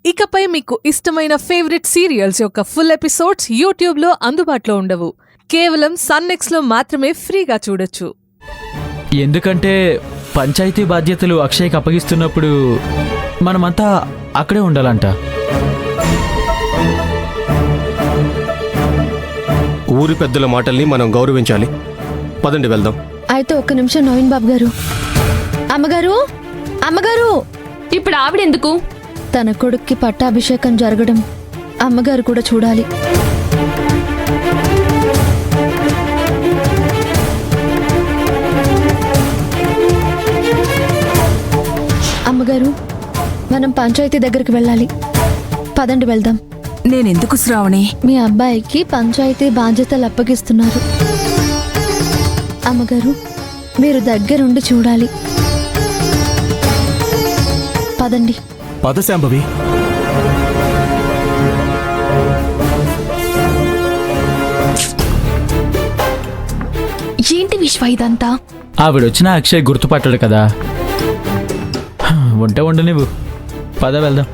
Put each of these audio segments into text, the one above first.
ఇకపై మీకు ఇష్టమైన ఫేవరెట్ సీరియల్స్ యొక్క ఫుల్ ఎపిసోడ్స్ యూట్యూబ్లో అందుబాటులో ఉండవు. కేవలం సన్నెక్స్లో మాత్రమే ఫ్రీగా చూడొచ్చు. ఎందుకంటే పంచాయతీ బాధ్యతలు అక్షయ్కి అప్పగిస్తున్నప్పుడు మనమంతా అక్కడే ఉండాలంట. ఊరి పెద్దల మాటల్ని మనం గౌరవించాలి. పదండి వెళ్దాం. అయితే ఒక్క నిమిషం నవీన్ బాబు గారు. అమ్మగారు, అమ్మగారు, ఇప్పుడు ఆవిడెందుకు? తన కొడుక్కి పట్టాభిషేకం జరగడం అమ్మగారు కూడా చూడాలి. అమ్మగారు, మనం పంచాయతీ దగ్గరికి వెళ్ళాలి. పదండి వెళ్దాం. నేనెందుకు శ్రావణి? మీ అబ్బాయికి పంచాయతీ బాధ్యతలు అప్పగిస్తున్నారు. అమ్మగారు, మీరు దగ్గరుండి చూడాలి. పదండి. పద శాంభవి. ఏంటి విశ్వ ఇదంతా? ఆవిడొచ్చినా అక్షయ్ గుర్తుపట్టాడు కదా. ఉంటే ఉండు, నువ్వు పద వెళ్దాం.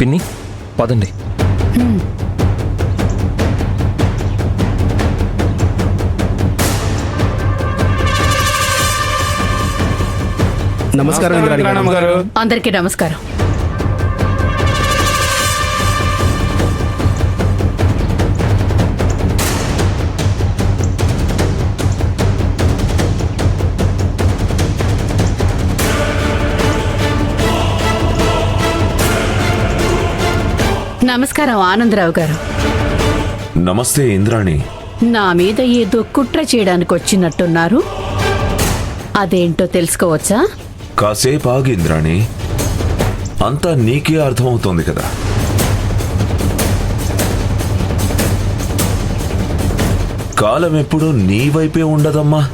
పిన్ని, పదండి. నమస్కారం ఇంద్రాణి గారు. అందరికీ నమస్కారం. నమస్కారం ఆనందరావు గారు. నమస్తే ఇంద్రాణి. నా మీద ఏదో కుట్ర చేయడానికి వచ్చినట్టున్నారు. అదేంటో తెలుసుకోవచ్చా? కాసేపు ఆగి ఇంద్రాణి, అంతా నీకే అర్థమవుతోంది కదా. కాలం ఎప్పుడూ నీ వైపే ఉండదమ్మా,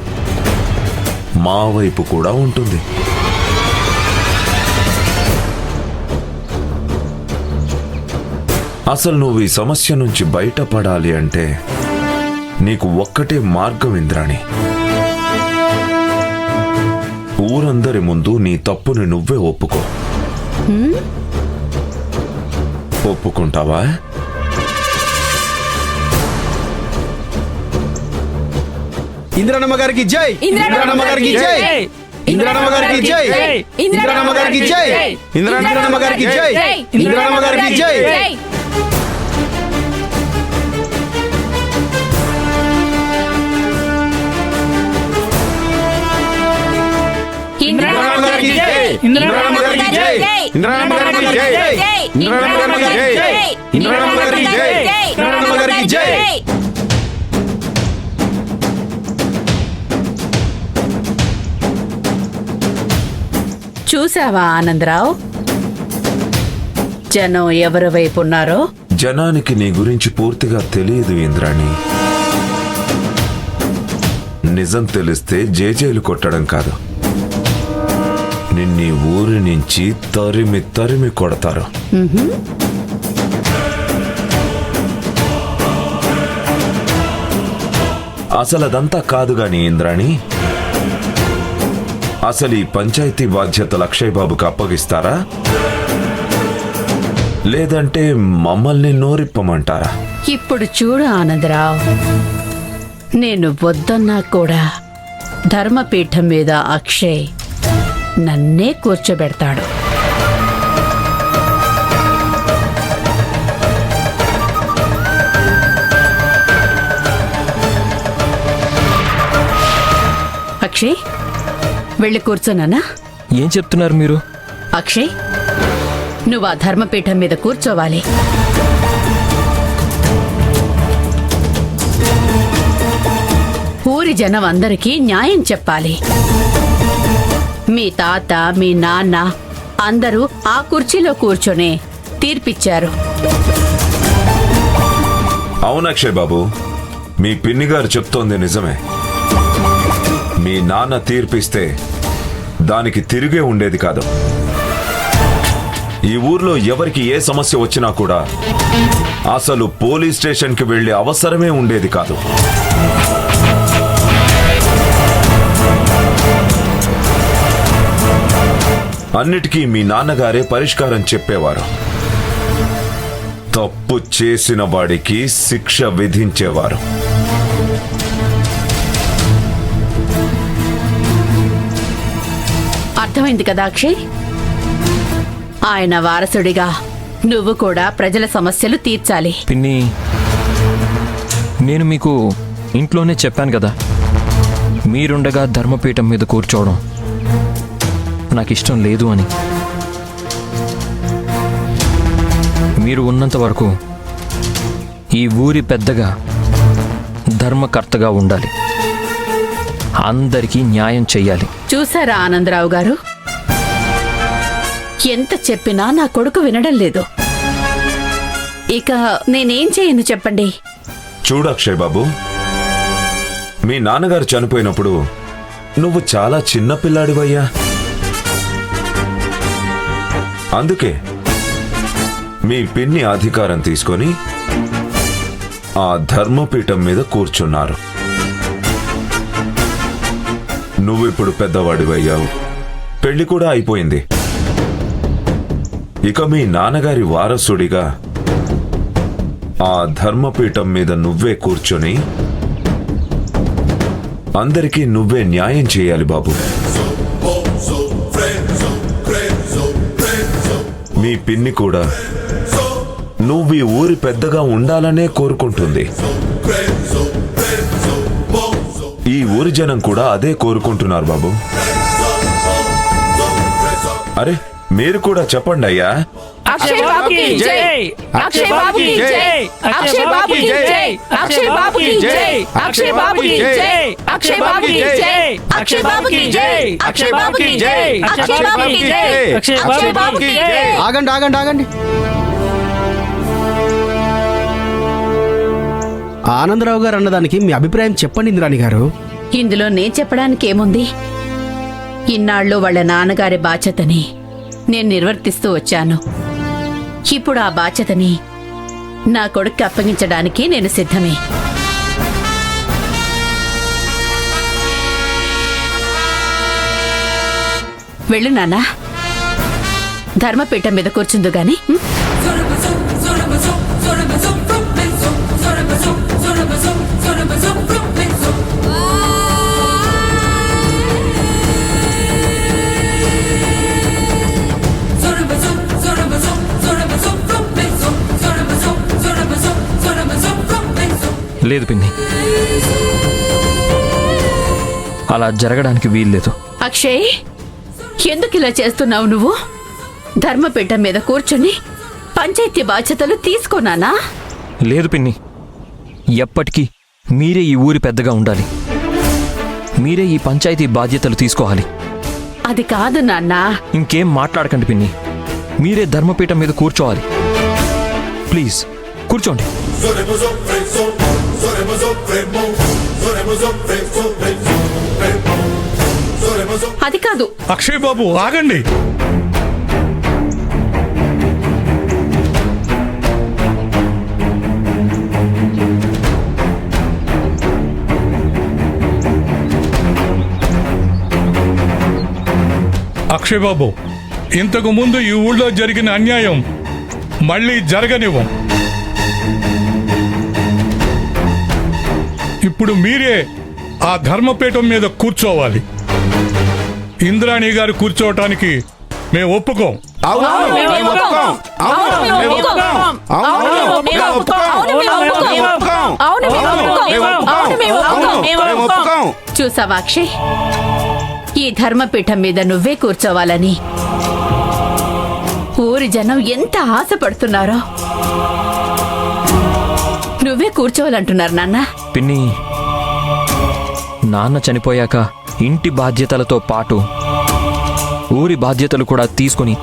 మా వైపు కూడా ఉంటుంది. అసలు నువ్వు ఈ సమస్య నుంచి బయటపడాలి అంటే నీకు ఒక్కటే మార్గం ఇంద్రాణి. ఊరందరి ముందు నీ తప్పుని నువ్వే ఒప్పుకో. ఒప్పుకుంటావా? ఇంద్రాణమ్మ గారికి జై. ఇంద్రాణమ్మ గారికి జై. ఇంద్రాణమ్మ గారికి జై. ఇంద్రాణమ్మ గారికి జై. ఇంద్రాణమ్మ గారికి జై. ఇంద్రాణమ్మ గారికి జై. ఇంద్రాణమ్మ గారికి జై. ఇంద్రాణమ్మ గారికి జై. ఇంద్రాణమ్మ గారికి జై. ఇంద్రాణమ్మ గారికి జై. ఇంద్రాణమ్మ గారికి జై. ఇంద్రాణమ్మ గారికి జై. చూసావా ఆనందరావు, జనం ఎవరి వైపు ఉన్నారో? జనానికి నీ గురించి పూర్తిగా తెలియదు ఇంద్రాణి. నిజం తెలిస్తే జేజేలు కొట్టడం కాదు, నిన్నీ ఊరి నుంచి తరిమి తరిమి కొడతారు. అసలు అదంతా కాదు గాని ఇంద్రాణి, అసలు ఈ పంచాయతీ బాధ్యతలు అక్షయ్ బాబుకి అప్పగిస్తారా, లేదంటే మమ్మల్ని నోరిప్పమంటారా? ఇప్పుడు చూడు ఆనందరావు, నేను వద్దన్నా కూడా ధర్మపీఠం మీద అక్షయ్ నన్నే కూర్చోబెడతాడు. అక్షయ్, వెళ్ళి కూర్చోనానా? ఏం చెప్తున్నారు మీరు? అక్షయ్, నువ్వు ఆ ధర్మపీఠం మీద కూర్చోవాలి. ఊరి జనం అందరికీ న్యాయం చెప్పాలి. మీ తాత, మీ నాన్న అందరూ ఆ కుర్చీలో కూర్చొని తీర్పిచ్చారు. అవును అక్షయ్ బాబు, మీ పిన్ని గారు చెప్తోంది నిజమే. మీ నాన్న తీర్పిస్తే దానికి తిరిగే ఉండేది కాదు. ఈ ఊర్లో ఎవరికి ఏ సమస్య వచ్చినా కూడా అసలు పోలీస్ స్టేషన్కి వెళ్ళే అవసరమే ఉండేది కాదు. అన్నిటికీ మీ నాన్నగారే పరిష్కారం చెప్పేవారు. తప్పు చేసిన వాడికి శిక్ష విధించేవారు. అర్థమైంది కదా అక్షయ్? ఆయన వారసుడిగా నువ్వు కూడా ప్రజల సమస్యలు తీర్చాలి. పిన్ని, నేను మీకు ఇంట్లోనే చెప్పాను కదా, మీరుండగా ధర్మపీఠం మీద కూర్చోవడం నాకు ఇష్టం లేదు అని. మీరు ఉన్నంత వరకు ఈ ఊరి పెద్దగా ధర్మకర్తగా ఉండాలి. అందరికీ న్యాయం చెయ్యాలి. చూసారా ఆనందరావు గారు, ఎంత చెప్పినా నా కొడుకు వినడం లేదు. ఇక నేనేం చేయను చెప్పండి? చూడు అక్షయ్ బాబు, మీ నాన్నగారు చనిపోయినప్పుడు నువ్వు చాలా చిన్న పిల్లాడివయ్యా. అందుకే మీ పిన్ని అధికారం తీసుకొని ఆ ధర్మపీఠం మీద కూర్చున్నారు. నువ్విప్పుడు పెద్దవాడివయ్యావు, పెళ్లి కూడా అయిపోయింది. ఇక మీ నాన్నగారి వారసుడిగా ఆ ధర్మపీఠం మీద నువ్వే కూర్చొని అందరికీ నువ్వే న్యాయం చేయాలి బాబు. మీ పిన్ని కూడా నువ్వు ఈ ఊరి పెద్దగా ఉండాలనే కోరుకుంటుంది. ఈ ఊరి జనం కూడా అదే కోరుకుంటున్నారు బాబు. అరే మీరు కూడా చెప్పండి అయ్యా. అక్షయ్ బాబుకి జై! అక్షయ్ బాబుకి జై! అక్షయ్ బాబుకి జై! అక్షయ్ బాబుకి జై! అక్షయ్ బాబుకి జై! అక్షయ్ బాబుకి జై! అక్షయ్ బాబుకి జై! అక్షయ్ బాబుకి జై! అక్షయ్ బాబుకి జై! అక్షయ్ బాబుకి జై! ఆగండి ఆగండి ఆగండి. ఆనందరావు గారు అన్నదానికి మీ అభిప్రాయం చెప్పండి ఇంద్రాణి గారు. ఇందులో నేను చెప్పడానికి ఏముంది? ఇన్నాళ్ళు వాళ్ళ నాన్నగారి బాధ్యతని నేను నిర్వర్తిస్తూ వచ్చాను. ఇప్పుడు ఆ బాధ్యతని నా కొడుకు అప్పగించడానికి నేను సిద్ధమే. వెళ్ళు నాన్నా, ధర్మపీఠం మీద కూర్చుందు గాని. లేదు పిన్ని, అలా జరగడానికి వీల్లేదు. అక్షయ్, ఎందుకు ఇలా చేస్తున్నావు నువ్వు? ధర్మపీఠం మీద కూర్చుని పంచాయతీ బాధ్యతలు తీసుకోనానా? లేదు పిన్ని, ఎప్పటికీ మీరే ఈ ఊరి పెద్దగా ఉండాలి. మీరే ఈ పంచాయతీ బాధ్యతలు తీసుకోవాలి. అది కాదు నాన్నా. ఇంకేం మాట్లాడకండి పిన్ని, మీరే ధర్మపీఠం మీద కూర్చోవాలి. ప్లీజ్ కూర్చోండి. అది కాదు. అక్షయ్ బాబు ఆగండి. అక్షయ్ బాబు, ఇంతకు ముందు ఈ ఊళ్ళో జరిగిన అన్యాయం మళ్ళీ జరగనివ్వం. ఇప్పుడు మీరే ఆ ధర్మపీఠం మీద కూర్చోవాలి. ఇంద్రాణి గారు కూర్చోవటానికి మేము ఒప్పుకోం. చూసావా అక్షయ్, ఈ ధర్మపీఠం మీద నువ్వే కూర్చోవాలని ఊరి జనం ఎంత ఆశపడుతున్నారో. నువ్వే కూర్చోవాలంటున్నారు నాన్న. పిన్ని, నాన్న చనిపోయాక ఇంటి బాధ్యతలతో పాటు ఊరి బాధ్యతలు కూడా తీసుకుని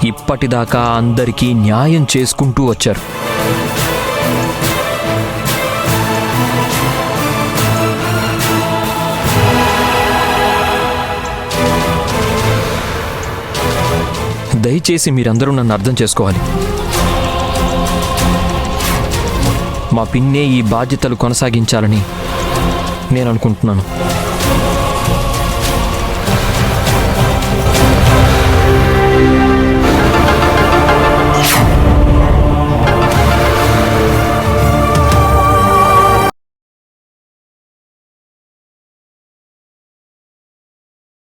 ఇప్పటిదాకా అందరికీ న్యాయం చేసుకుంటూ వచ్చారు. దయచేసి మీరందరూ నన్ను అర్థం చేసుకోవాలి. మా పిన్నే ఈ బాధ్యతలు కొనసాగించాలని నేను అనుకుంటున్నాను.